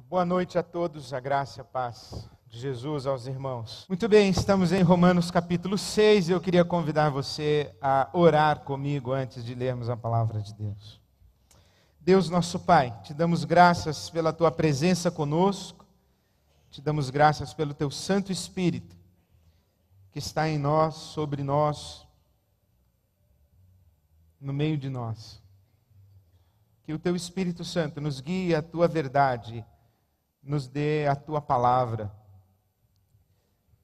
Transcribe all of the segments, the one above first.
Boa noite a todos, a graça e a paz de Jesus aos irmãos. Muito bem, estamos em Romanos capítulo 6 e eu queria convidar você a orar comigo antes de lermos a palavra de Deus. Deus nosso Pai, te damos graças pela tua presença conosco, te damos graças pelo teu Santo Espírito que está em nós, sobre nós, no meio de nós. Que o teu Espírito Santo nos guie à tua verdade, nos dê a tua palavra,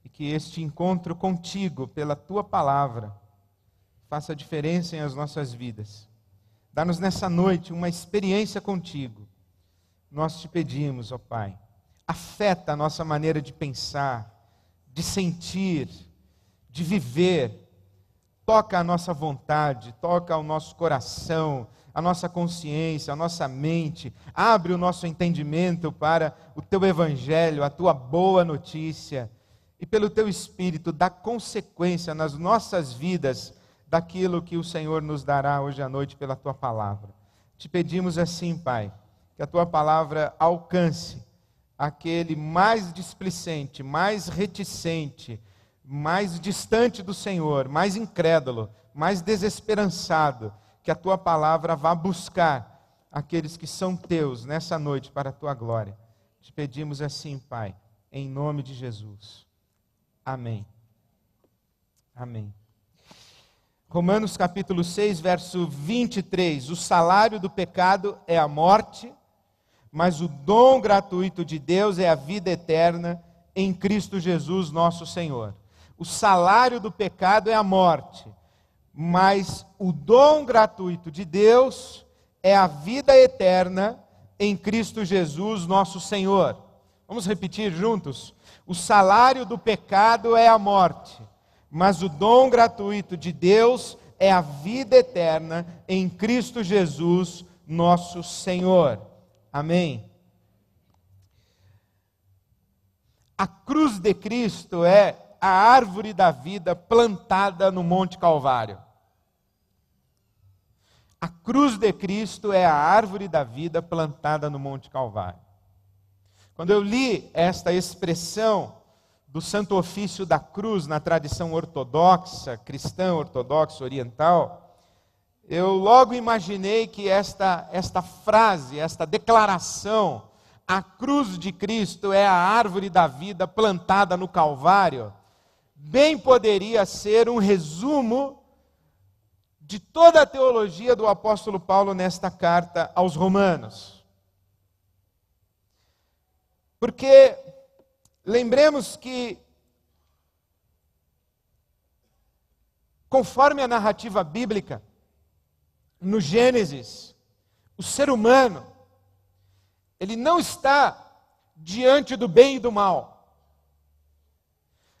e que este encontro contigo, pela tua palavra, faça diferença em as nossas vidas. Dá-nos nessa noite uma experiência contigo. Nós te pedimos, ó Pai, afeta a nossa maneira de pensar, de sentir, de viver. Toca a nossa vontade, toca o nosso coração, a nossa consciência, a nossa mente. Abre o nosso entendimento para o teu evangelho, a tua boa notícia. E pelo teu Espírito, dá consequência nas nossas vidas daquilo que o Senhor nos dará hoje à noite pela tua palavra. Te pedimos assim, Pai, que a tua palavra alcance aquele mais displicente, mais reticente, mais distante do Senhor, mais incrédulo, mais desesperançado, que a tua palavra vá buscar aqueles que são teus nessa noite para a tua glória. Te pedimos assim, Pai, em nome de Jesus. Amém. Amém. Romanos capítulo 6, verso 23. O salário do pecado é a morte, mas o dom gratuito de Deus é a vida eterna em Cristo Jesus, nosso Senhor. O salário do pecado é a morte, mas o dom gratuito de Deus é a vida eterna em Cristo Jesus, nosso Senhor. Vamos repetir juntos? O salário do pecado é a morte, mas o dom gratuito de Deus é a vida eterna em Cristo Jesus, nosso Senhor. Amém. A cruz de Cristo é a árvore da vida plantada no Monte Calvário. A cruz de Cristo é a árvore da vida plantada no Monte Calvário. Quando eu li esta expressão do Santo Ofício da Cruz na tradição ortodoxa, cristã ortodoxa oriental, eu logo imaginei que esta frase, esta declaração, a cruz de Cristo é a árvore da vida plantada no Calvário, bem poderia ser um resumo de toda a teologia do apóstolo Paulo nesta carta aos Romanos. Porque lembremos que, conforme a narrativa bíblica, no Gênesis, o ser humano, ele não está diante do bem e do mal.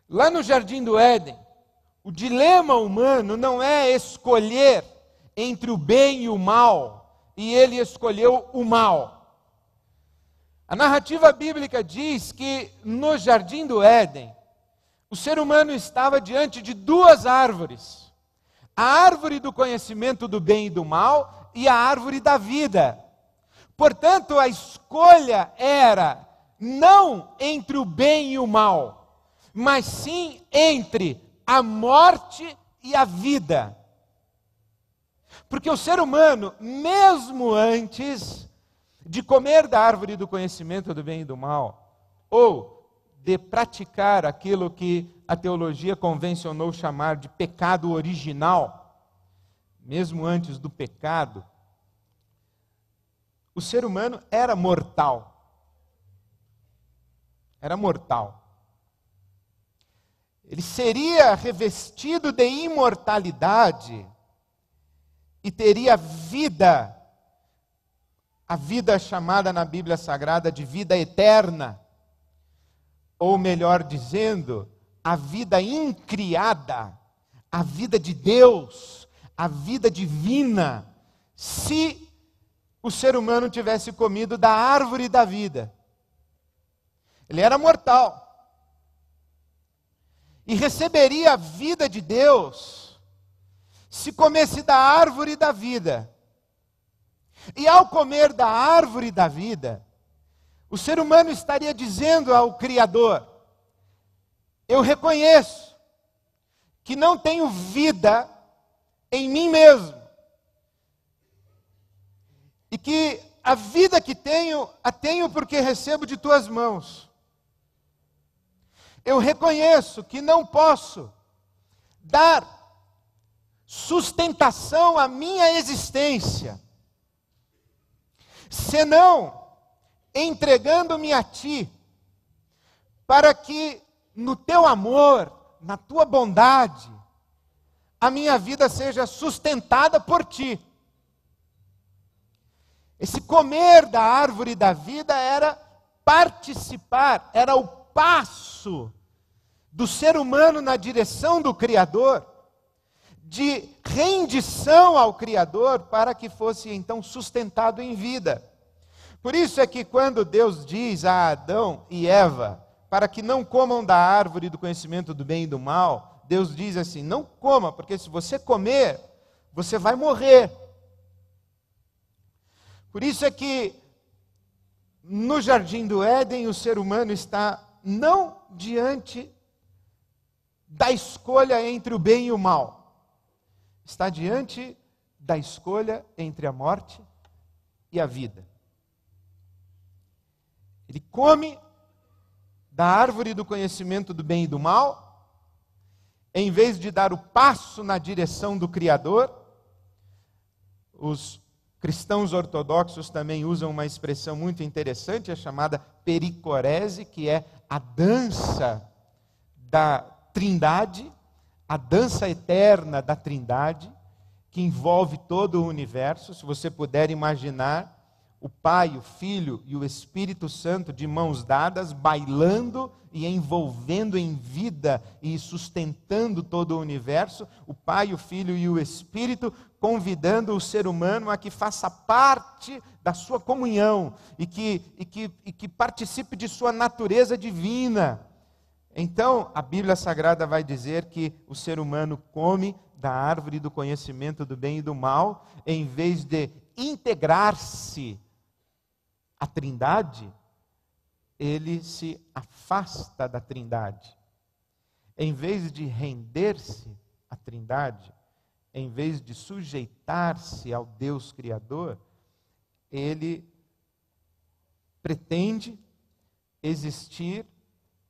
Lá no Jardim do Éden, o dilema humano não é escolher entre o bem e o mal, e ele escolheu o mal. A narrativa bíblica diz que no Jardim do Éden, o ser humano estava diante de duas árvores: a árvore do conhecimento do bem e do mal e a árvore da vida. Portanto, a escolha era não entre o bem e o mal, mas sim entre a morte e a vida. Porque o ser humano, mesmo antes de comer da árvore do conhecimento do bem e do mal, ou de praticar aquilo que a teologia convencionou chamar de pecado original, mesmo antes do pecado, o ser humano era mortal. Era mortal. Ele seria revestido de imortalidade e teria vida, a vida chamada na Bíblia Sagrada de vida eterna, ou melhor dizendo, a vida incriada, a vida de Deus, a vida divina, se o ser humano tivesse comido da árvore da vida. Ele era mortal. E receberia a vida de Deus se comesse da árvore da vida. E ao comer da árvore da vida, o ser humano estaria dizendo ao Criador: eu reconheço que não tenho vida em mim mesmo, e que a vida que tenho, a tenho porque recebo de tuas mãos. Eu reconheço que não posso dar sustentação à minha existência, senão entregando-me a Ti, para que no Teu amor, na Tua bondade, a minha vida seja sustentada por Ti. Esse comer da árvore da vida era participar, era o passo do ser humano na direção do Criador, de rendição ao Criador, para que fosse então sustentado em vida. Por isso é que quando Deus diz a Adão e Eva, para que não comam da árvore do conhecimento do bem e do mal, Deus diz assim: não coma, porque se você comer, você vai morrer. Por isso é que no jardim do Éden o ser humano está não diante da escolha entre o bem e o mal, está diante da escolha entre a morte e a vida. Ele come da árvore do conhecimento do bem e do mal, em vez de dar o passo na direção do Criador. Os cristãos ortodoxos também usam uma expressão muito interessante, a chamada pericorese, que é a dança da Trindade, a dança eterna da Trindade, que envolve todo o universo. Se você puder imaginar o Pai, o Filho e o Espírito Santo de mãos dadas, bailando e envolvendo em vida e sustentando todo o universo, o Pai, o Filho e o Espírito convidando o ser humano a que faça parte da sua comunhão e que participe de sua natureza divina. Então, a Bíblia Sagrada vai dizer que o ser humano come da árvore do conhecimento do bem e do mal, em vez de integrar-se à Trindade, ele se afasta da Trindade. Em vez de render-se à Trindade, em vez de sujeitar-se ao Deus Criador, ele pretende existir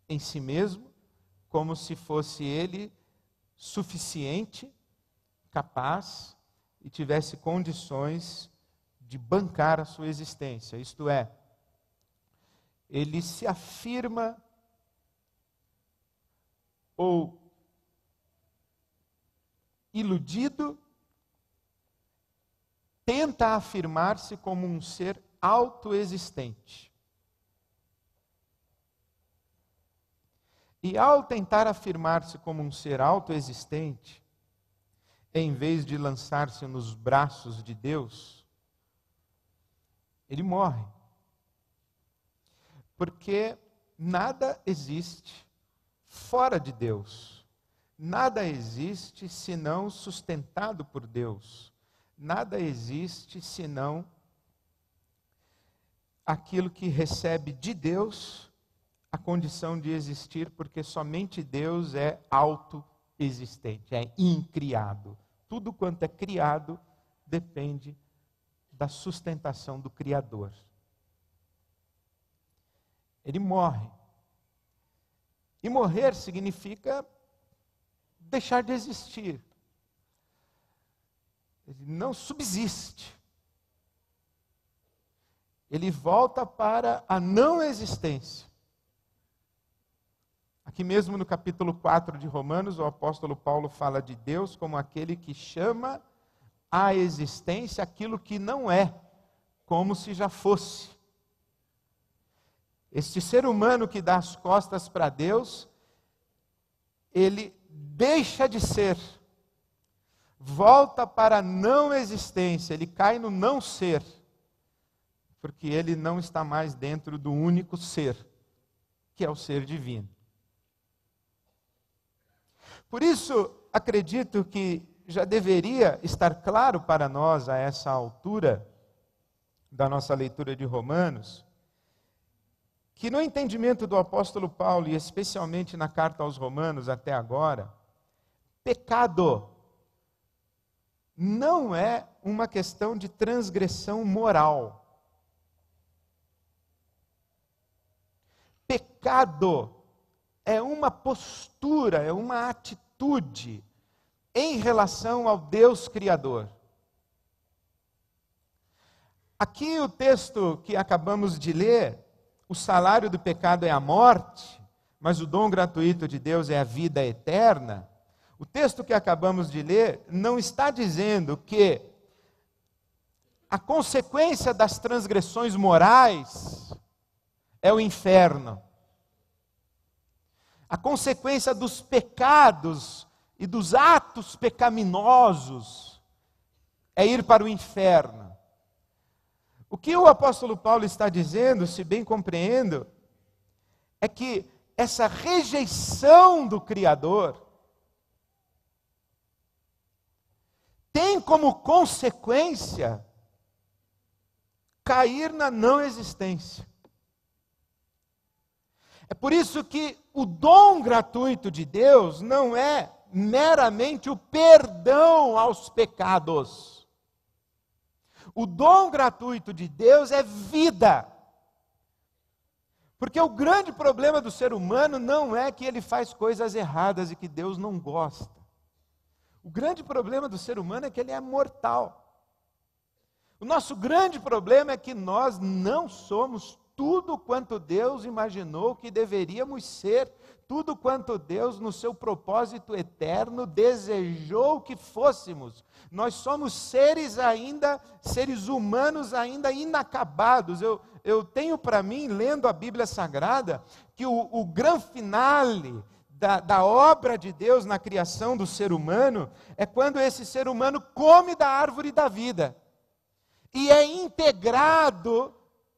em si mesmo, como se fosse ele suficiente, capaz e tivesse condições de bancar a sua existência. Isto é, ele se afirma ou iludido, tenta afirmar-se como um ser autoexistente. E ao tentar afirmar-se como um ser autoexistente, em vez de lançar-se nos braços de Deus, ele morre. Porque nada existe fora de Deus. Nada existe senão sustentado por Deus. Nada existe senão aquilo que recebe de Deus a condição de existir, porque somente Deus é autoexistente, é incriado. Tudo quanto é criado depende da sustentação do Criador. Ele morre. E morrer significa deixar de existir. Ele não subsiste. Ele volta para a não existência. Aqui mesmo no capítulo 4 de Romanos, o apóstolo Paulo fala de Deus como aquele que chama à existência aquilo que não é, como se já fosse. Este ser humano que dá as costas para Deus, ele deixa de ser, volta para a não existência, ele cai no não ser, porque ele não está mais dentro do único ser, que é o ser divino. Por isso, acredito que já deveria estar claro para nós, a essa altura da nossa leitura de Romanos, que no entendimento do apóstolo Paulo, e especialmente na carta aos Romanos até agora, pecado não é uma questão de transgressão moral. Pecado é uma postura, é uma atitude em relação ao Deus Criador. Aqui o texto que acabamos de ler, o salário do pecado é a morte, mas o dom gratuito de Deus é a vida eterna. O texto que acabamos de ler não está dizendo que a consequência das transgressões morais é o inferno. A consequência dos pecados e dos atos pecaminosos é ir para o inferno. O que o apóstolo Paulo está dizendo, se bem compreendo, é que essa rejeição do Criador tem como consequência cair na não existência. É por isso que o dom gratuito de Deus não é meramente o perdão aos pecados. O dom gratuito de Deus é vida. Porque o grande problema do ser humano não é que ele faz coisas erradas e que Deus não gosta. O grande problema do ser humano é que ele é mortal. O nosso grande problema é que nós não somos tudo quanto Deus imaginou que deveríamos ser, tudo quanto Deus, no seu propósito eterno, desejou que fôssemos. Nós somos seres humanos ainda inacabados. Eu tenho para mim, lendo a Bíblia Sagrada, que o grande finale da obra de Deus na criação do ser humano é quando esse ser humano come da árvore da vida e é integrado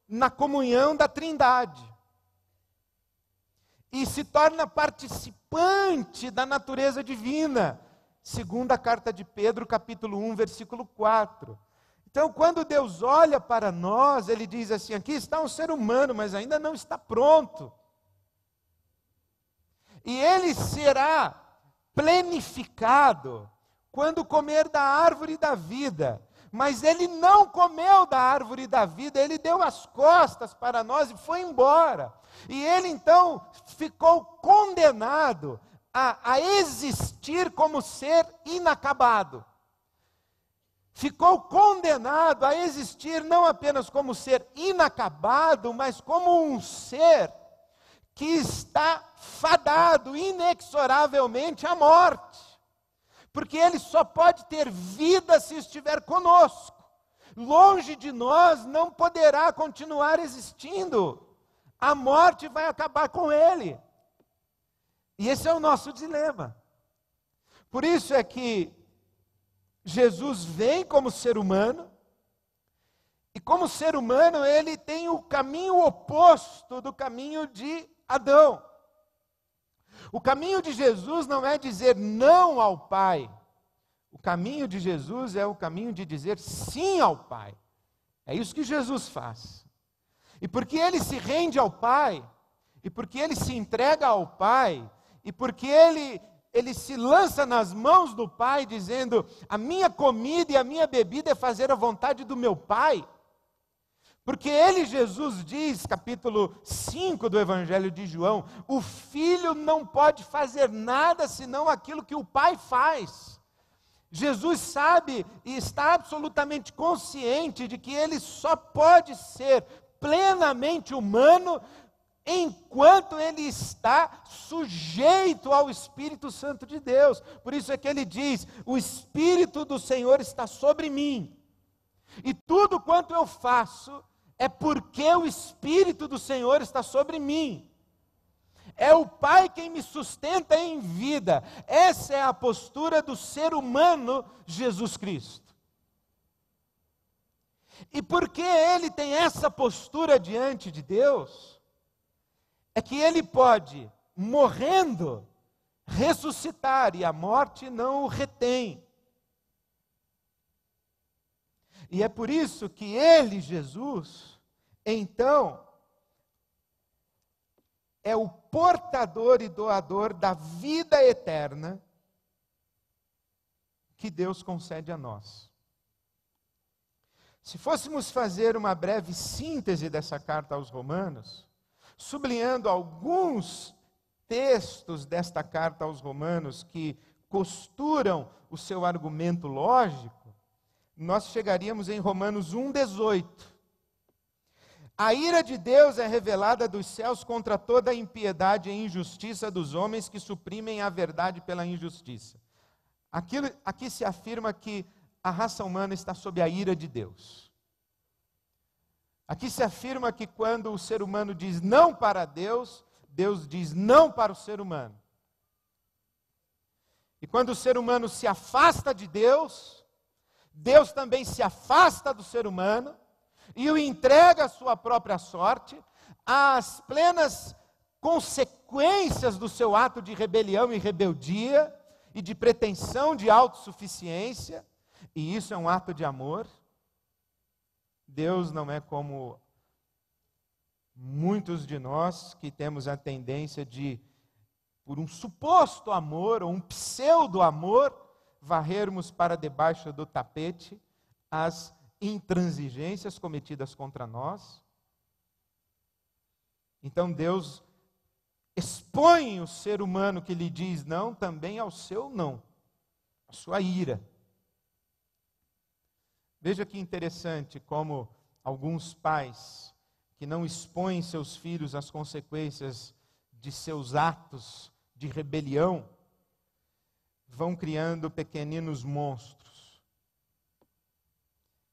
na comunhão da Trindade e se torna participante da natureza divina, segundo a carta de Pedro, capítulo 1, versículo 4. Então, quando Deus olha para nós, Ele diz assim, aqui está um ser humano, mas ainda não está pronto. E ele será plenificado quando comer da árvore da vida. Mas ele não comeu da árvore da vida, ele deu as costas para nós e foi embora. E ele então ficou condenado a existir como ser inacabado. Ficou condenado a existir não apenas como ser inacabado, mas como um ser que está fadado inexoravelmente à morte. Porque ele só pode ter vida se estiver conosco. Longe de nós não poderá continuar existindo. A morte vai acabar com ele. E esse é o nosso dilema. Por isso é que Jesus vem como ser humano, e como ser humano ele tem o caminho oposto do caminho de Adão. O caminho de Jesus não é dizer não ao Pai. O caminho de Jesus é o caminho de dizer sim ao Pai. É isso que Jesus faz. E porque ele se rende ao Pai, e porque ele se entrega ao Pai, e porque ele se lança nas mãos do Pai, dizendo, a minha comida e a minha bebida é fazer a vontade do meu Pai. Porque ele, Jesus, diz, capítulo 5 do Evangelho de João, o Filho não pode fazer nada senão aquilo que o Pai faz. Jesus sabe e está absolutamente consciente de que ele só pode ser plenamente humano enquanto ele está sujeito ao Espírito Santo de Deus. Por isso é que ele diz, o Espírito do Senhor está sobre mim. E tudo quanto eu faço é porque o Espírito do Senhor está sobre mim. É o Pai quem me sustenta em vida. Essa é a postura do ser humano Jesus Cristo. E porque ele tem essa postura diante de Deus, é que ele pode, morrendo, ressuscitar, e a morte não o retém. E é por isso que ele, Jesus, então, é o portador e doador da vida eterna que Deus concede a nós. Se fôssemos fazer uma breve síntese dessa carta aos Romanos, sublinhando alguns textos desta carta aos Romanos que costuram o seu argumento lógico, nós chegaríamos em Romanos 1,18. A ira de Deus é revelada dos céus contra toda a impiedade e injustiça dos homens que suprimem a verdade pela injustiça. Aqui se afirma que a raça humana está sob a ira de Deus. Aqui se afirma que quando o ser humano diz não para Deus, Deus diz não para o ser humano. E quando o ser humano se afasta de Deus, Deus também se afasta do ser humano e o entrega à sua própria sorte, às plenas consequências do seu ato de rebelião e rebeldia e de pretensão de autossuficiência, e isso é um ato de amor. Deus não é como muitos de nós que temos a tendência de, por um suposto amor ou um pseudo-amor, varrermos para debaixo do tapete as intransigências cometidas contra nós. Então Deus expõe o ser humano que lhe diz não também ao seu não, à sua ira. Veja que interessante como alguns pais que não expõem seus filhos às consequências de seus atos de rebelião vão criando pequeninos monstros,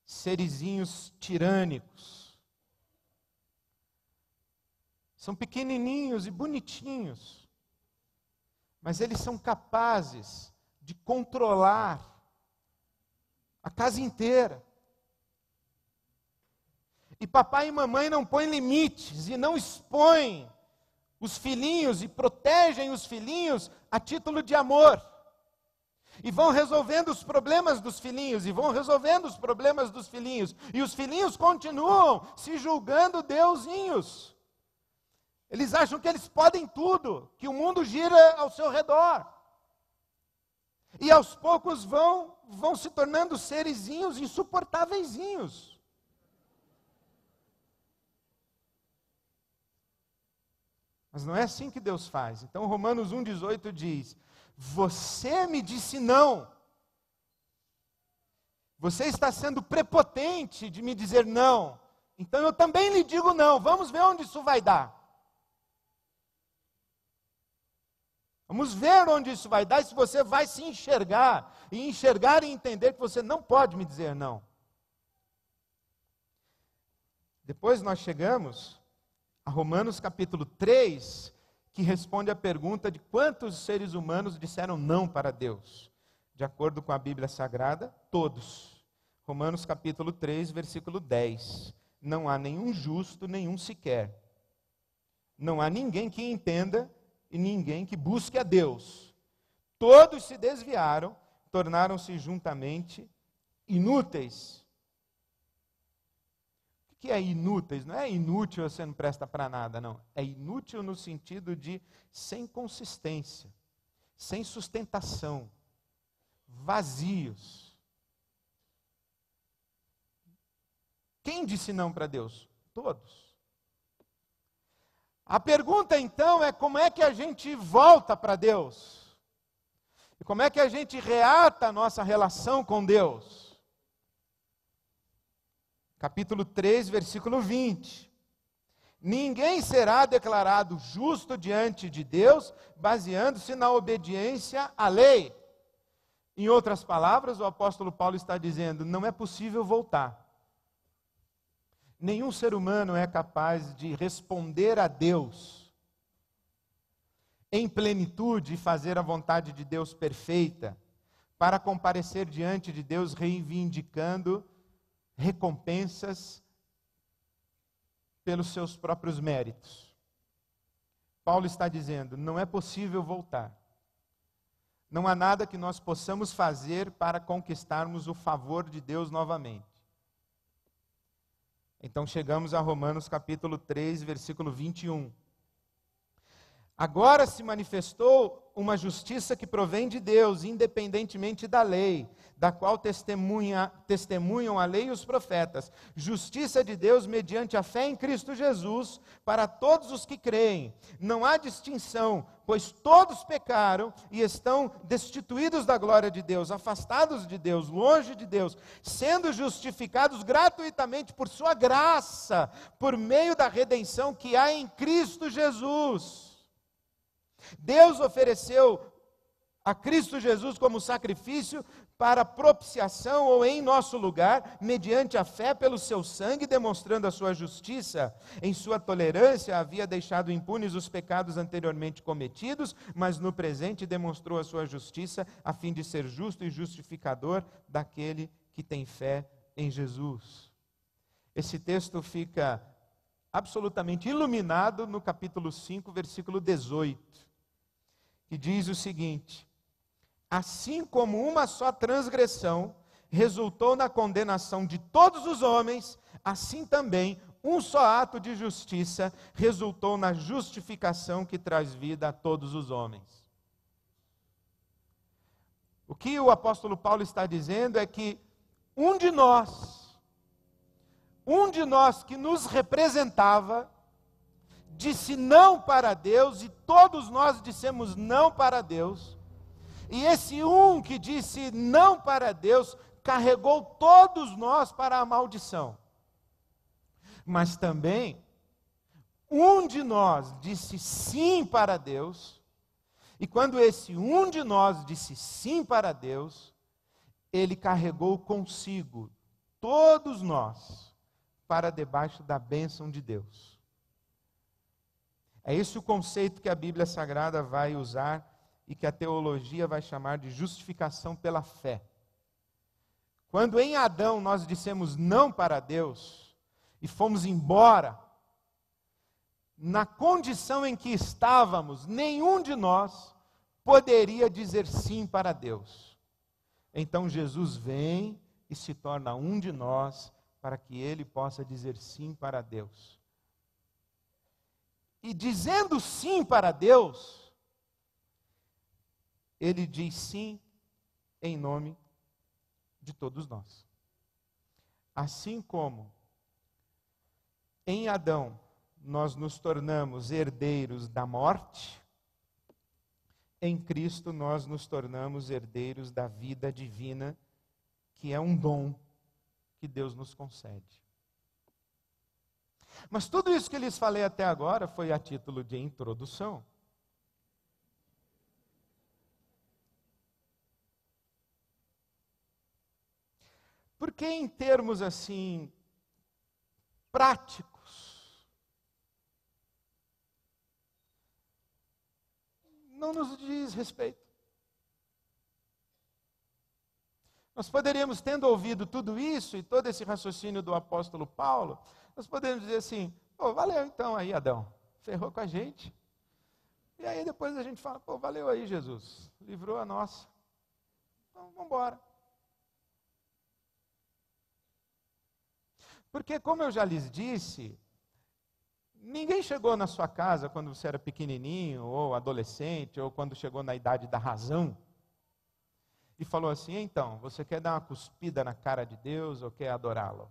serizinhos tirânicos. São pequenininhos e bonitinhos, mas eles são capazes de controlar a casa inteira. E papai e mamãe não põem limites e não expõem os filhinhos e protegem os filhinhos a título de amor. E vão resolvendo os problemas dos filhinhos, e vão resolvendo os problemas dos filhinhos. E os filhinhos continuam se julgando deusinhos. Eles acham que eles podem tudo, que o mundo gira ao seu redor. E aos poucos vão se tornando serizinhos insuportáveiszinhos. Mas não é assim que Deus faz. Então Romanos 1,18 diz: você me disse não. Você está sendo prepotente de me dizer não. Então eu também lhe digo não. Vamos ver onde isso vai dar. Vamos ver onde isso vai dar e se você vai se enxergar. E enxergar e entender que você não pode me dizer não. Depois nós chegamos a Romanos capítulo 3, que responde à pergunta de quantos seres humanos disseram não para Deus. De acordo com a Bíblia Sagrada, todos. Romanos capítulo 3, versículo 10. Não há nenhum justo, nenhum sequer. Não há ninguém que entenda e ninguém que busque a Deus. Todos se desviaram, tornaram-se juntamente inúteis. O que é inúteis? Não é inútil, você não presta para nada, não. É inútil no sentido de sem consistência, sem sustentação, vazios. Quem disse não para Deus? Todos. A pergunta então é como é que a gente volta para Deus? E como é que a gente reata a nossa relação com Deus? Capítulo 3, versículo 20. Ninguém será declarado justo diante de Deus, baseando-se na obediência à lei. Em outras palavras, o apóstolo Paulo está dizendo, não é possível voltar. Nenhum ser humano é capaz de responder a Deus em plenitude e fazer a vontade de Deus perfeita, para comparecer diante de Deus reivindicando recompensas pelos seus próprios méritos. Paulo está dizendo, não é possível voltar. Não há nada que nós possamos fazer para conquistarmos o favor de Deus novamente. Então chegamos a Romanos capítulo 3, versículo 21. Agora se manifestou uma justiça que provém de Deus, independentemente da lei, da qual testemunham a lei e os profetas. Justiça de Deus mediante a fé em Cristo Jesus, para todos os que creem. Não há distinção, pois todos pecaram e estão destituídos da glória de Deus, afastados de Deus, longe de Deus, sendo justificados gratuitamente por sua graça, por meio da redenção que há em Cristo Jesus. Deus ofereceu a Cristo Jesus como sacrifício para propiciação ou em nosso lugar, mediante a fé pelo seu sangue, demonstrando a sua justiça. Em sua tolerância havia deixado impunes os pecados anteriormente cometidos, mas no presente demonstrou a sua justiça, a fim de ser justo e justificador daquele que tem fé em Jesus. Esse texto fica absolutamente iluminado no capítulo 5, versículo 18. Que diz o seguinte: assim como uma só transgressão resultou na condenação de todos os homens, assim também um só ato de justiça resultou na justificação que traz vida a todos os homens. O que o apóstolo Paulo está dizendo é que um de nós que nos representava, disse não para Deus, e todos nós dissemos não para Deus, e esse um que disse não para Deus, carregou todos nós para a maldição. Mas também, um de nós disse sim para Deus, e quando esse um de nós disse sim para Deus, ele carregou consigo todos nós para debaixo da bênção de Deus. É esse o conceito que a Bíblia Sagrada vai usar e que a teologia vai chamar de justificação pela fé. Quando em Adão nós dissemos não para Deus e fomos embora, na condição em que estávamos, nenhum de nós poderia dizer sim para Deus. Então Jesus vem e se torna um de nós para que ele possa dizer sim para Deus. E dizendo sim para Deus, ele diz sim em nome de todos nós. Assim como em Adão nós nos tornamos herdeiros da morte, em Cristo nós nos tornamos herdeiros da vida divina, que é um dom que Deus nos concede. Mas tudo isso que lhes falei até agora foi a título de introdução. Porque em termos assim, práticos, não nos diz respeito. Nós poderíamos, tendo ouvido tudo isso e todo esse raciocínio do apóstolo Paulo, nós podemos dizer assim: pô, valeu então aí, Adão, ferrou com a gente. E aí depois a gente fala: pô, valeu aí, Jesus, livrou a nossa. Então vamos embora. Porque, como eu já lhes disse, ninguém chegou na sua casa quando você era pequenininho, ou adolescente, ou quando chegou na idade da razão, e falou assim: então, você quer dar uma cuspida na cara de Deus ou quer adorá-lo?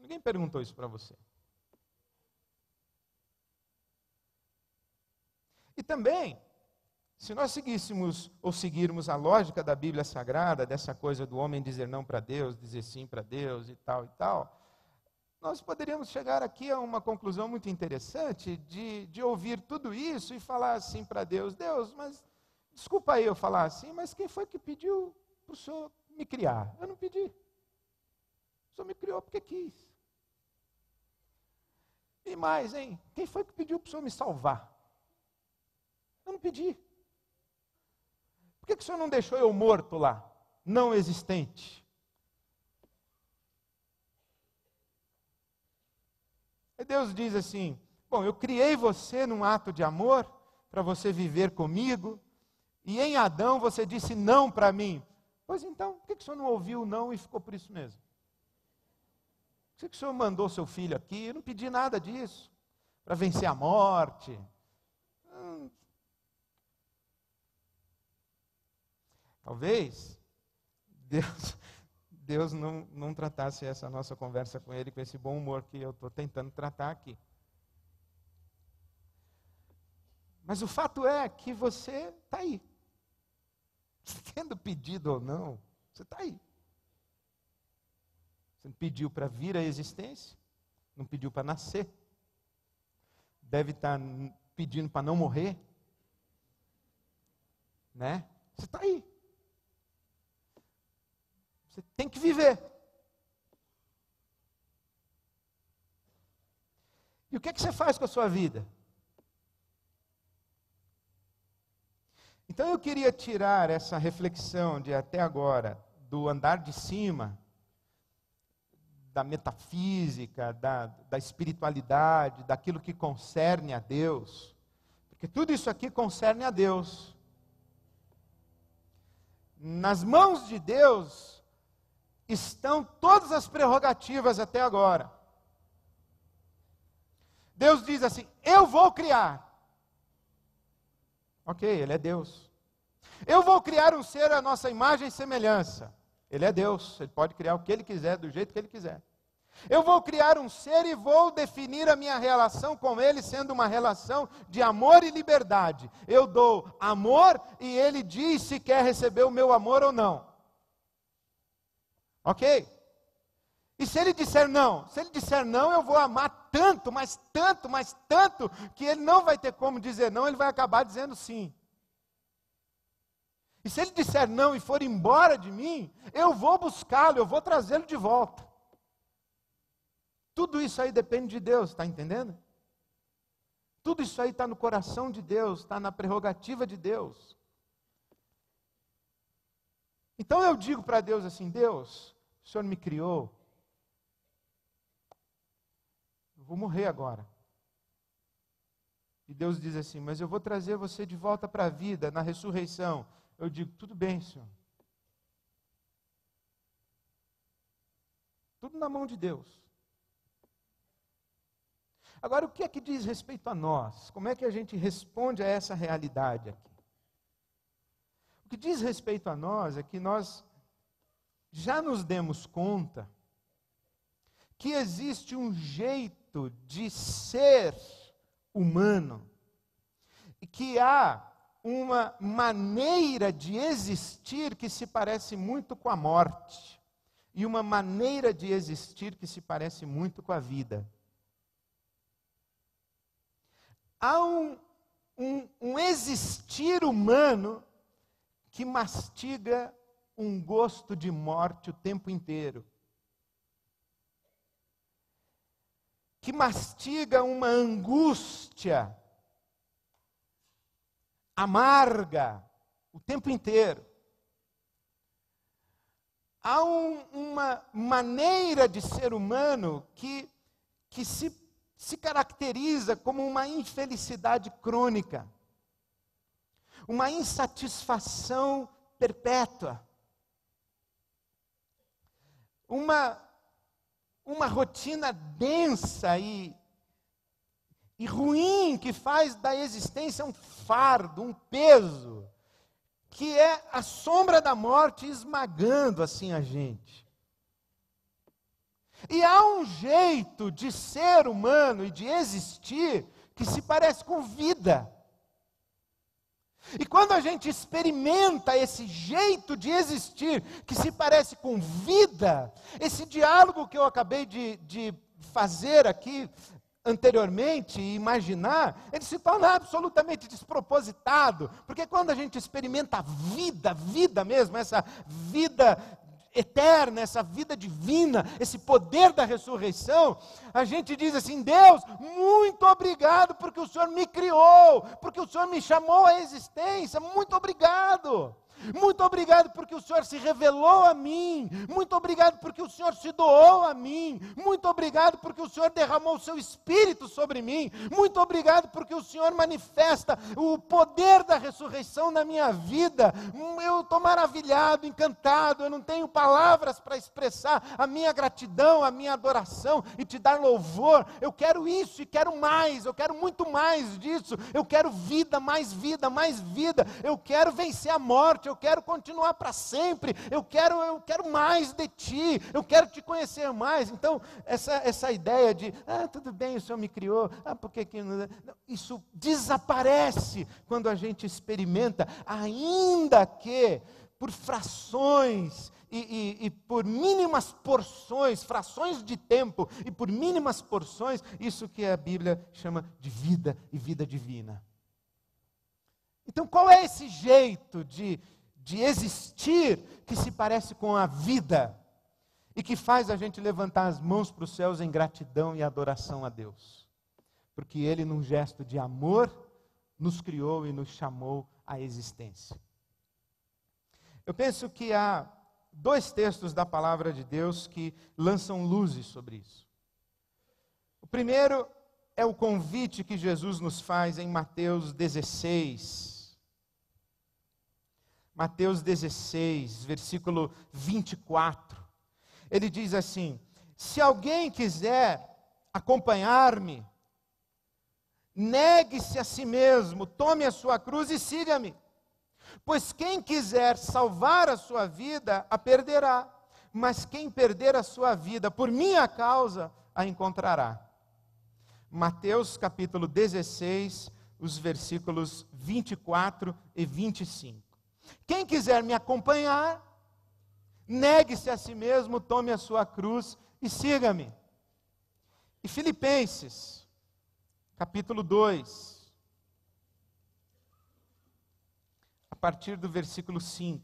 Ninguém perguntou isso para você. E também, se nós seguirmos a lógica da Bíblia Sagrada, dessa coisa do homem dizer não para Deus, dizer sim para Deus e tal, nós poderíamos chegar aqui a uma conclusão muito interessante de ouvir tudo isso e falar assim para Deus: Deus, mas desculpa aí eu falar assim, mas quem foi que pediu para o Senhor me criar? Eu não pedi. O Senhor me criou porque quis. E mais, hein? Quem foi que pediu para o Senhor me salvar? Eu não pedi. Por que o Senhor não deixou eu morto lá, não existente? E Deus diz assim: bom, eu criei você num ato de amor, para você viver comigo, e em Adão você disse não para mim. Pois então, por que o Senhor não ouviu o não e ficou por isso mesmo? Por que o Senhor mandou seu filho aqui? Eu não pedi nada disso, para vencer a morte, Talvez Deus não tratasse essa nossa conversa com Ele com esse bom humor que eu estou tentando tratar aqui. Mas o fato é que você está aí. Tendo pedido ou não, você está aí. Você não pediu para vir à existência, não pediu para nascer. Deve estar pedindo para não morrer. Né? Você está aí. Você tem que viver. E o que é que você faz com a sua vida? Então eu queria tirar essa reflexão de até agora, do andar de cima, da metafísica, da espiritualidade, daquilo que concerne a Deus, porque tudo isso aqui concerne a Deus. Nas mãos de Deus estão todas as prerrogativas até agora. Deus diz assim: eu vou criar. Ok, Ele é Deus. Eu vou criar um ser à nossa imagem e semelhança. Ele é Deus, Ele pode criar o que Ele quiser, do jeito que Ele quiser. Eu vou criar um ser e vou definir a minha relação com Ele sendo uma relação de amor e liberdade. Eu dou amor e Ele diz se quer receber o meu amor ou não. Ok? E se Ele disser não? Se Ele disser não, eu vou amar tanto, mas tanto, que Ele não vai ter como dizer não, Ele vai acabar dizendo sim. E se Ele disser não e for embora de mim, eu vou buscá-lo, eu vou trazê-lo de volta. Tudo isso aí depende de Deus, está entendendo? Tudo isso aí está no coração de Deus, está na prerrogativa de Deus. Então eu digo para Deus assim: Deus, o Senhor me criou, eu vou morrer agora. E Deus diz assim: mas eu vou trazer você de volta para a vida, na ressurreição. Eu digo: tudo bem, Senhor. Tudo na mão de Deus. Agora, o que é que diz respeito a nós? Como é que a gente responde a essa realidade aqui? O que diz respeito a nós é que nós já nos demos conta que existe um jeito de ser humano e que há uma maneira de existir que se parece muito com a morte e uma maneira de existir que se parece muito com a vida. Há um existir humano que mastiga um gosto de morte o tempo inteiro. Que mastiga uma angústia amarga o tempo inteiro. Há uma maneira de ser humano que se caracteriza como uma infelicidade crônica, uma insatisfação perpétua, uma rotina densa e ruim que faz da existência um fardo, um peso, que é a sombra da morte esmagando assim a gente. E há um jeito de ser humano e de existir que se parece com vida. E quando a gente experimenta esse jeito de existir que se parece com vida, esse diálogo que eu acabei de fazer aqui anteriormente e imaginar, ele se torna absolutamente despropositado, porque quando a gente experimenta a vida mesmo, essa vida eterna, essa vida divina, esse poder da ressurreição, a gente diz assim: Deus, muito obrigado porque o Senhor me criou, porque o Senhor me chamou à existência, muito obrigado. Muito obrigado porque o Senhor se revelou a mim. Muito obrigado porque o Senhor se doou a mim. Muito obrigado porque o Senhor derramou o seu Espírito sobre mim. Muito obrigado porque o Senhor manifesta o poder da ressurreição na minha vida. Eu estou maravilhado, encantado. Eu não tenho palavras para expressar a minha gratidão, a minha adoração e te dar louvor. Eu quero isso e quero mais. Eu quero muito mais disso. Eu quero vida, mais vida, mais vida. Eu quero vencer a morte. Eu quero continuar para sempre, eu quero mais de ti, eu quero te conhecer mais. Então, essa ideia de, tudo bem, o Senhor me criou, por que não... Isso desaparece quando a gente experimenta, ainda que por frações e por mínimas porções, frações de tempo e por mínimas porções, isso que a Bíblia chama de vida e vida divina. Então, qual é esse jeito de existir que se parece com a vida e que faz a gente levantar as mãos para os céus em gratidão e adoração a Deus? Porque Ele, num gesto de amor, nos criou e nos chamou à existência. Eu penso que há 2 textos da palavra de Deus que lançam luzes sobre isso. O primeiro é o convite que Jesus nos faz em Mateus 16. Mateus 16, versículo 24. Ele diz assim: se alguém quiser acompanhar-me, negue-se a si mesmo, tome a sua cruz e siga-me. Pois quem quiser salvar a sua vida, a perderá. Mas quem perder a sua vida por minha causa, a encontrará. Mateus capítulo 16, os versículos 24 e 25. Quem quiser me acompanhar, negue-se a si mesmo, tome a sua cruz e siga-me. E Filipenses, capítulo 2, a partir do versículo 5.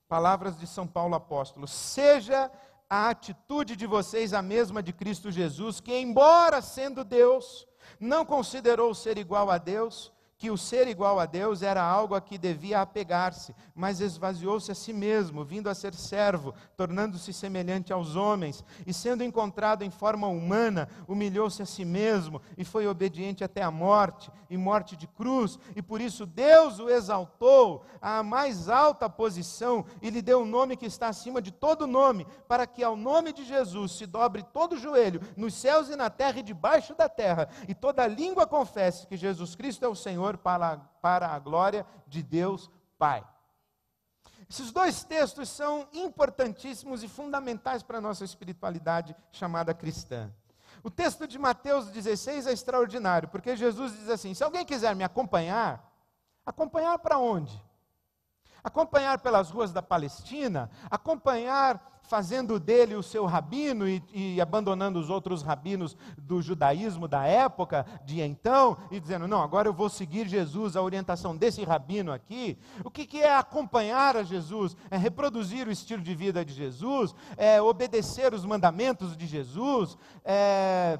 Palavras de São Paulo apóstolo: seja a atitude de vocês a mesma de Cristo Jesus, que embora sendo Deus, não considerou ser igual a Deus, que o ser igual a Deus era algo a que devia apegar-se, mas esvaziou-se a si mesmo, vindo a ser servo, tornando-se semelhante aos homens, e sendo encontrado em forma humana, humilhou-se a si mesmo, e foi obediente até a morte, e morte de cruz, e por isso Deus o exaltou à mais alta posição, e lhe deu um nome que está acima de todo nome, para que ao nome de Jesus se dobre todo o joelho, nos céus e na terra e debaixo da terra, e toda língua confesse que Jesus Cristo é o Senhor, para a glória de Deus Pai. Esses 2 textos são importantíssimos e fundamentais para a nossa espiritualidade chamada cristã. O texto de Mateus 16 é extraordinário, porque Jesus diz assim: se alguém quiser me acompanhar, acompanhar para onde? Acompanhar pelas ruas da Palestina, acompanhar fazendo dele o seu rabino e abandonando os outros rabinos do judaísmo da época, de então, e dizendo, não, agora eu vou seguir Jesus, a orientação desse rabino aqui. O que é acompanhar a Jesus? É reproduzir o estilo de vida de Jesus, é obedecer os mandamentos de Jesus, é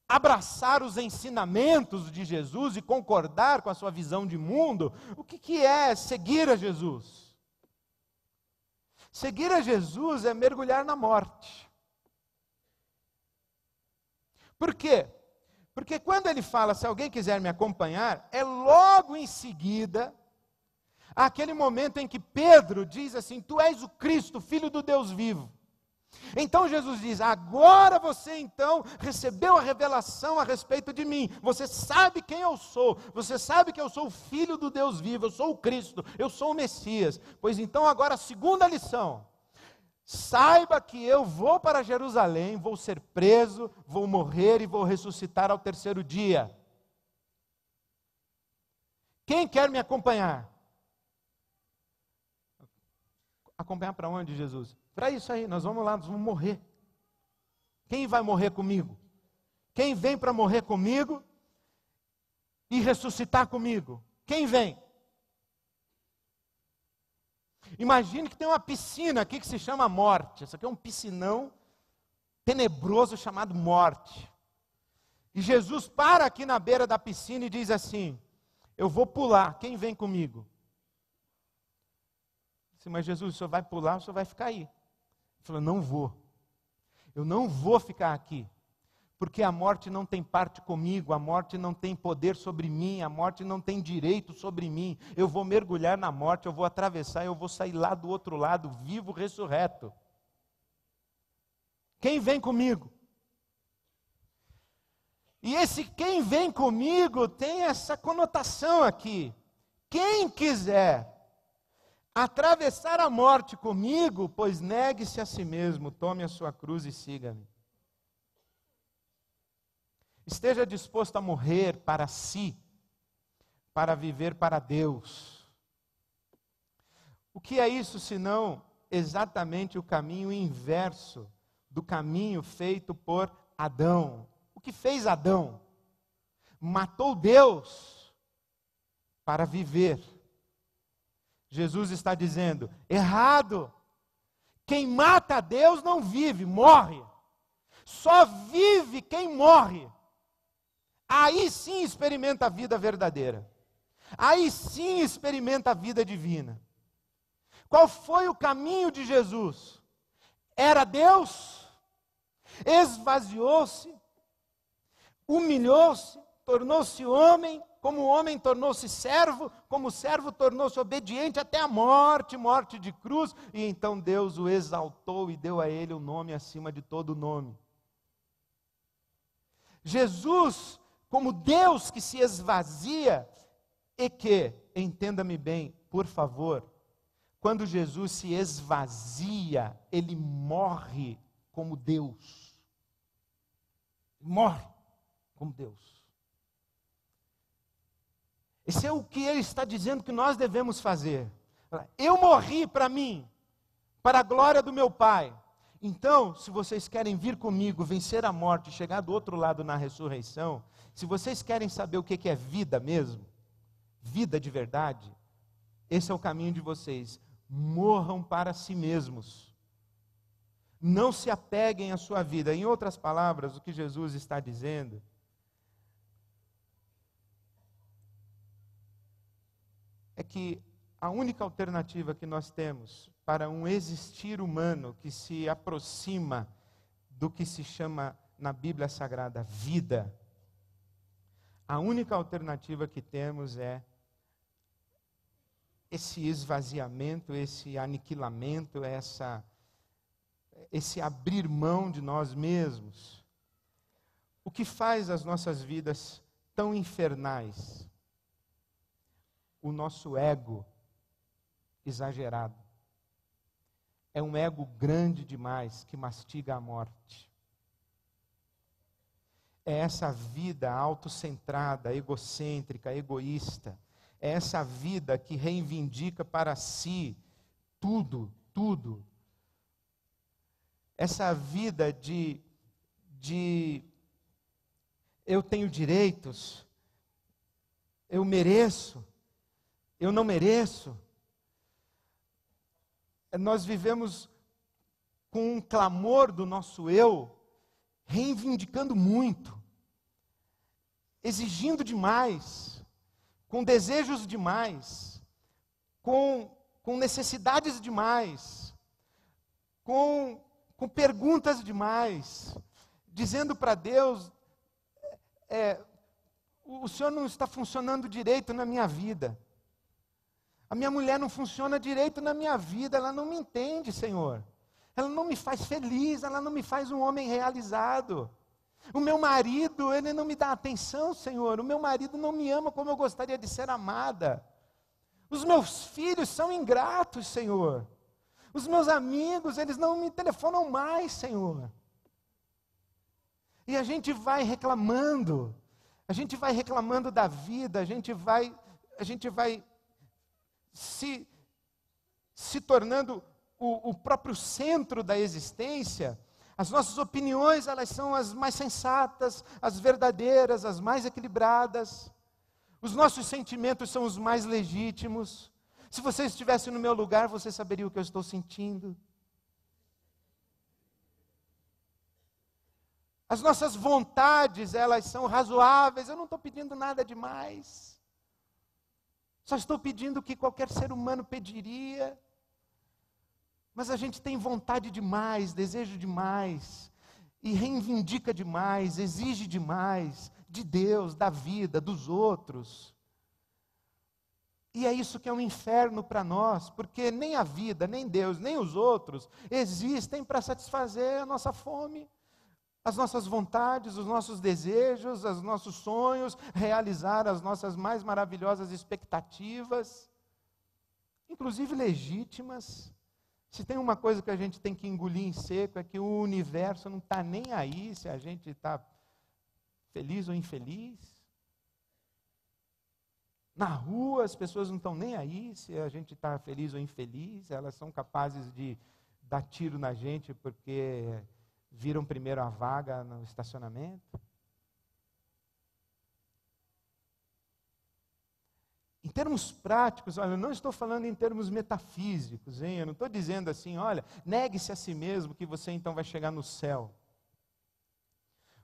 abraçar os ensinamentos de Jesus e concordar com a sua visão de mundo. O que é seguir a Jesus? Seguir a Jesus é mergulhar na morte. Por quê? Porque quando ele fala, se alguém quiser me acompanhar, é logo em seguida aquele momento em que Pedro diz assim, tu és o Cristo, Filho do Deus vivo. Então Jesus diz, agora você então recebeu a revelação a respeito de mim, você sabe quem eu sou, você sabe que eu sou o Filho do Deus vivo, eu sou o Cristo, eu sou o Messias. Pois então agora a segunda lição, saiba que eu vou para Jerusalém, vou ser preso, vou morrer e vou ressuscitar ao 3º dia. Quem quer me acompanhar? Acompanhar para onde, Jesus? Para isso aí, nós vamos lá, nós vamos morrer. Quem vai morrer comigo? Quem vem para morrer comigo e ressuscitar comigo? Quem vem? Imagine que tem uma piscina aqui que se chama morte. Isso aqui é um piscinão tenebroso chamado morte. E Jesus para aqui na beira da piscina e diz assim: eu vou pular, quem vem comigo? Disse, mas Jesus, o senhor vai pular, o senhor vai ficar aí. Ele falou, não vou. Eu não vou ficar aqui. Porque a morte não tem parte comigo, a morte não tem poder sobre mim, a morte não tem direito sobre mim. Eu vou mergulhar na morte, eu vou atravessar, eu vou sair lá do outro lado, vivo, ressurreto. Quem vem comigo? E esse quem vem comigo tem essa conotação aqui. Quem quiser atravessar a morte comigo, pois negue-se a si mesmo, tome a sua cruz e siga-me. Esteja disposto a morrer para si, para viver para Deus. O que é isso senão exatamente o caminho inverso do caminho feito por Adão? O que fez Adão? Matou Deus para viver. Jesus está dizendo, errado. Quem mata a Deus não vive, morre. Só vive quem morre. Aí sim experimenta a vida verdadeira. Aí sim experimenta a vida divina. Qual foi o caminho de Jesus? Era Deus, esvaziou-se, humilhou-se, tornou-se homem, como homem tornou-se servo, como servo tornou-se obediente até a morte, morte de cruz, e então Deus o exaltou e deu a ele o nome acima de todo nome. Jesus, como Deus que se esvazia, e que, entenda-me bem, por favor, quando Jesus se esvazia, ele morre como Deus. Morre como Deus. Esse é o que ele está dizendo que nós devemos fazer. Eu morri para mim, para a glória do meu Pai. Então, se vocês querem vir comigo, vencer a morte, chegar do outro lado na ressurreição, se vocês querem saber o que é vida mesmo, vida de verdade, esse é o caminho de vocês. Morram para si mesmos. Não se apeguem à sua vida. Em outras palavras, o que Jesus está dizendo é que a única alternativa que nós temos para um existir humano que se aproxima do que se chama na Bíblia Sagrada vida, a única alternativa que temos é esse esvaziamento, esse aniquilamento, esse abrir mão de nós mesmos. O que faz as nossas vidas tão infernais? O nosso ego exagerado. É um ego grande demais que mastiga a morte. É essa vida autocentrada, egocêntrica, egoísta. É essa vida que reivindica para si tudo, tudo. Essa vida de eu tenho direitos, eu mereço, eu não mereço. Nós vivemos com um clamor do nosso eu, reivindicando muito, exigindo demais, com desejos demais, com necessidades demais, com perguntas demais, dizendo para Deus, o Senhor não está funcionando direito na minha vida. A minha mulher não funciona direito na minha vida, ela não me entende, Senhor. Ela não me faz feliz, ela não me faz um homem realizado. O meu marido, ele não me dá atenção, Senhor. O meu marido não me ama como eu gostaria de ser amada. Os meus filhos são ingratos, Senhor. Os meus amigos, eles não me telefonam mais, Senhor. E a gente vai reclamando da vida, a gente vai se tornando o próprio centro da existência. As nossas opiniões, elas são as mais sensatas, as verdadeiras, as mais equilibradas. Os nossos sentimentos são os mais legítimos. Se você estivesse no meu lugar, você saberia o que eu estou sentindo. As nossas vontades, elas são razoáveis, eu não estou pedindo nada demais. Só estou pedindo o que qualquer ser humano pediria. Mas a gente tem vontade demais, desejo demais, e reivindica demais, exige demais de Deus, da vida, dos outros. E é isso que é um inferno para nós, porque nem a vida, nem Deus, nem os outros existem para satisfazer a nossa fome, as nossas vontades, os nossos desejos, os nossos sonhos, realizar as nossas mais maravilhosas expectativas, inclusive legítimas. Se tem uma coisa que a gente tem que engolir em seco, é que o universo não está nem aí se a gente está feliz ou infeliz. Na rua, as pessoas não estão nem aí se a gente está feliz ou infeliz, elas são capazes de dar tiro na gente porque viram primeiro a vaga no estacionamento. Em termos práticos, olha, eu não estou falando em termos metafísicos, hein? Eu não estou dizendo assim, olha, negue-se a si mesmo que você então vai chegar no céu.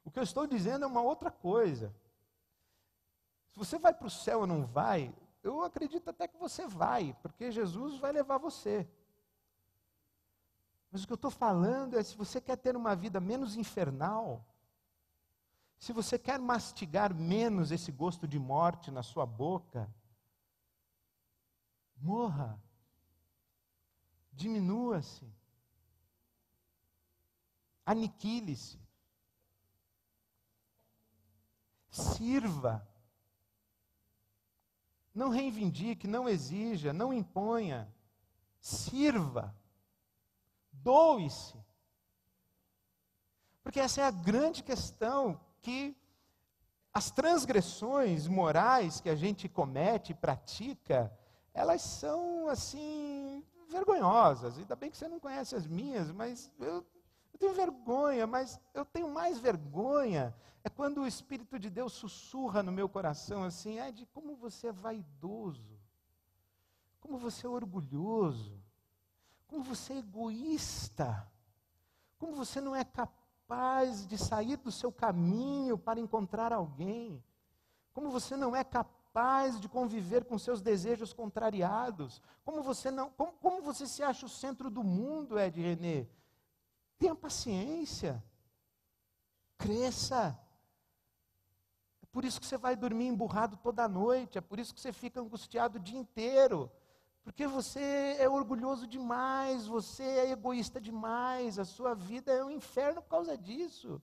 O que eu estou dizendo é uma outra coisa. Se você vai para o céu ou não vai, eu acredito até que você vai, porque Jesus vai levar você. Mas o que eu estou falando é, se você quer ter uma vida menos infernal, se você quer mastigar menos esse gosto de morte na sua boca, morra, diminua-se, aniquile-se, sirva, não reivindique, não exija, não imponha, sirva, doe-se. Porque essa é a grande questão, que as transgressões morais que a gente comete e pratica, elas são, assim, vergonhosas. Ainda bem que você não conhece as minhas, mas eu tenho vergonha, mas eu tenho mais vergonha. É quando o Espírito de Deus sussurra no meu coração, assim, de como você é vaidoso, como você é orgulhoso, como você é egoísta, como você não é capaz de sair do seu caminho para encontrar alguém, como você não é capaz de conviver com seus desejos contrariados, como você se acha o centro do mundo, Ed René. Tenha paciência, cresça. É por isso que você vai dormir emburrado toda noite, é por isso que você fica angustiado o dia inteiro, porque você é orgulhoso demais, você é egoísta demais, a sua vida é um inferno por causa disso.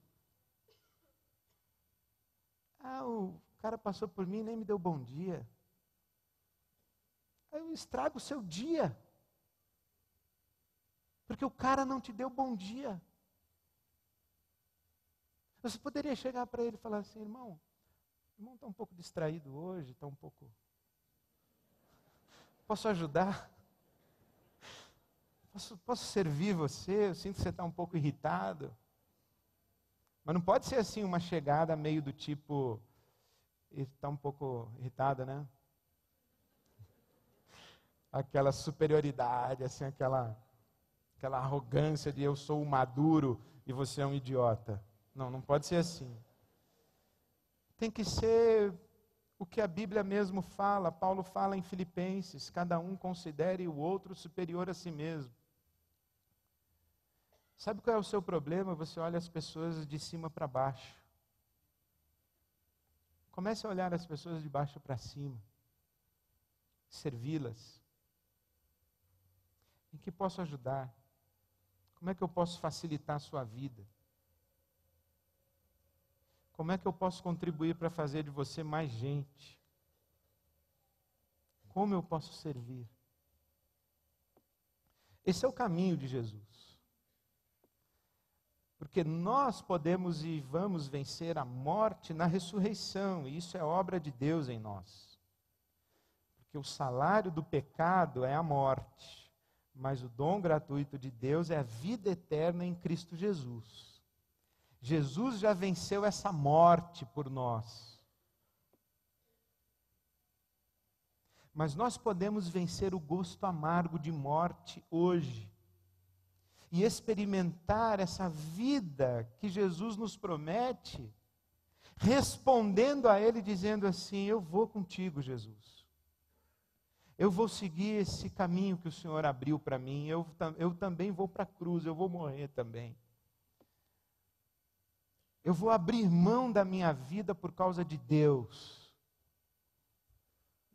O cara passou por mim e nem me deu bom dia. Aí eu estrago o seu dia, porque o cara não te deu bom dia. Você poderia chegar para ele e falar assim, irmão está um pouco distraído hoje, está um pouco... Posso ajudar? Posso servir você? Eu sinto que você está um pouco irritado. Mas não pode ser assim uma chegada meio do tipo, está um pouco irritada, né? Aquela superioridade, assim, aquela arrogância de eu sou o maduro e você é um idiota. Não pode ser assim. Tem que ser o que a Bíblia mesmo fala. Paulo fala em Filipenses, cada um considere o outro superior a si mesmo. Sabe qual é o seu problema? Você olha as pessoas de cima para baixo. Comece a olhar as pessoas de baixo para cima. Servi-las. Em que posso ajudar? Como é que eu posso facilitar a sua vida? Como é que eu posso contribuir para fazer de você mais gente? Como eu posso servir? Esse é o caminho de Jesus. Porque nós podemos e vamos vencer a morte na ressurreição, e isso é obra de Deus em nós. Porque o salário do pecado é a morte, mas o dom gratuito de Deus é a vida eterna em Cristo Jesus. Jesus já venceu essa morte por nós. Mas nós podemos vencer o gosto amargo de morte hoje. e experimentar essa vida que Jesus nos promete, respondendo a Ele, dizendo assim: eu vou contigo, Jesus. Eu vou seguir esse caminho que o Senhor abriu para mim, eu também vou para a cruz, eu vou morrer também. Eu vou abrir mão da minha vida por causa de Deus.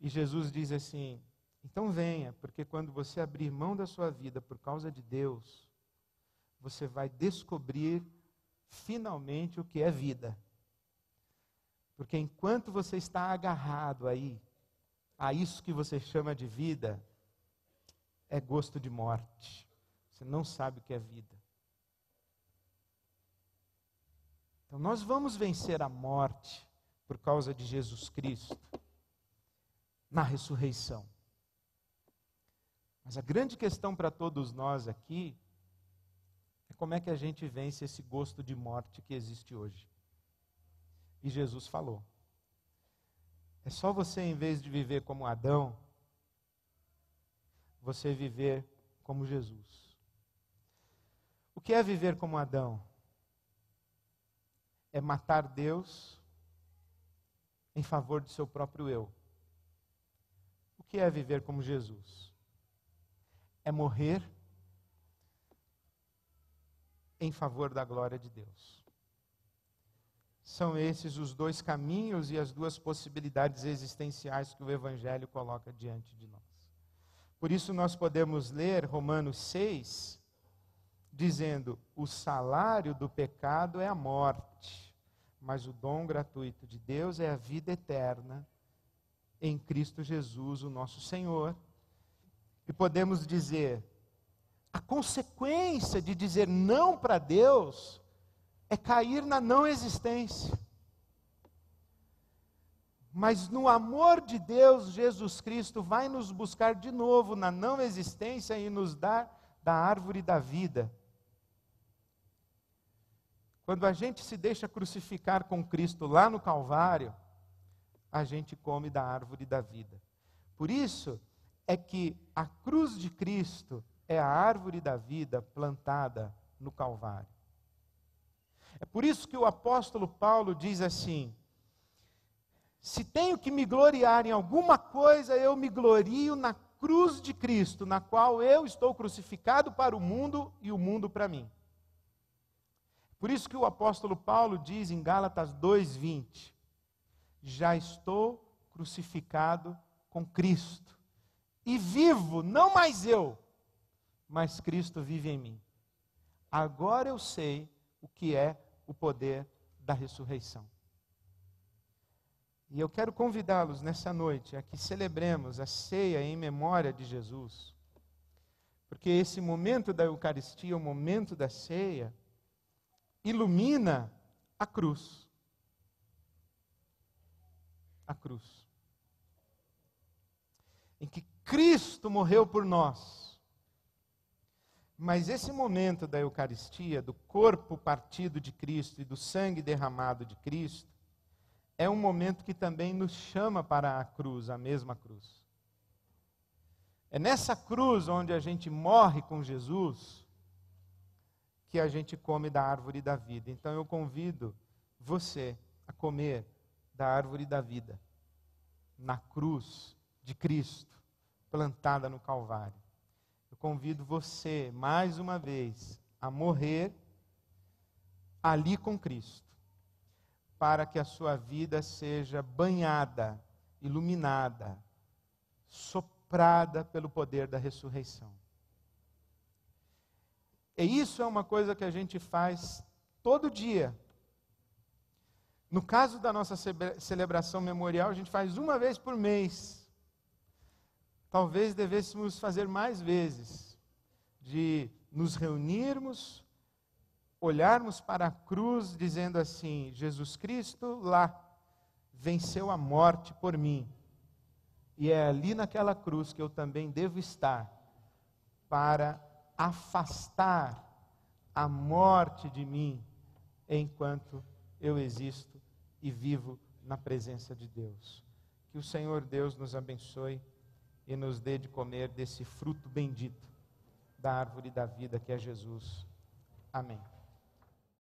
E Jesus diz assim: então venha, porque quando você abrir mão da sua vida por causa de Deus, você vai descobrir finalmente o que é vida. Porque enquanto você está agarrado aí, a isso que você chama de vida, é gosto de morte. Você não sabe o que é vida. Então nós vamos vencer a morte por causa de Jesus Cristo na ressurreição. Mas a grande questão para todos nós aqui é como é que a gente vence esse gosto de morte que existe hoje. E Jesus falou: é só você, em vez de viver como Adão, você viver como Jesus. O que é viver como Adão? É matar Deus em favor do seu próprio eu. O que é viver como Jesus? É morrer em favor da glória de Deus. São esses os dois caminhos e as duas possibilidades existenciais que o Evangelho coloca diante de nós. Por isso nós podemos ler Romanos 6, dizendo: o salário do pecado é a morte, mas o dom gratuito de Deus é a vida eterna em Cristo Jesus, o nosso Senhor. E podemos dizer: a consequência de dizer não para Deus é cair na não existência. Mas no amor de Deus, Jesus Cristo vai nos buscar de novo na não existência e nos dar da árvore da vida. Quando a gente se deixa crucificar com Cristo lá no Calvário, a gente come da árvore da vida. Por isso é que a cruz de Cristo é a árvore da vida plantada no Calvário. É por isso que o apóstolo Paulo diz assim: se tenho que me gloriar em alguma coisa, eu me glorio na cruz de Cristo, na qual eu estou crucificado para o mundo e o mundo para mim. Por isso que o apóstolo Paulo diz em Gálatas 2:20, já estou crucificado com Cristo, e vivo, não mais eu, mas Cristo vive em mim. Agora eu sei o que é o poder da ressurreição. E eu quero convidá-los nessa noite a que celebremos a ceia em memória de Jesus, porque esse momento da Eucaristia, o momento da ceia, ilumina a cruz. A cruz. Em que Cristo morreu por nós. Mas esse momento da Eucaristia, do corpo partido de Cristo e do sangue derramado de Cristo, é um momento que também nos chama para a cruz, a mesma cruz. É nessa cruz onde a gente morre com Jesus, que a gente come da árvore da vida. Então eu convido você a comer da árvore da vida, na cruz de Cristo, plantada no Calvário. Eu convido você, mais uma vez, a morrer ali com Cristo, para que a sua vida seja banhada, iluminada, soprada pelo poder da ressurreição. E isso é uma coisa que a gente faz todo dia. No caso da nossa celebração memorial, a gente faz uma vez por mês. Talvez devêssemos fazer mais vezes, de nos reunirmos, olharmos para a cruz dizendo assim: Jesus Cristo lá venceu a morte por mim. E é ali naquela cruz que eu também devo estar para afastar a morte de mim enquanto eu existo e vivo na presença de Deus. Que o Senhor Deus nos abençoe e nos dê de comer desse fruto bendito da árvore da vida que é Jesus. Amém.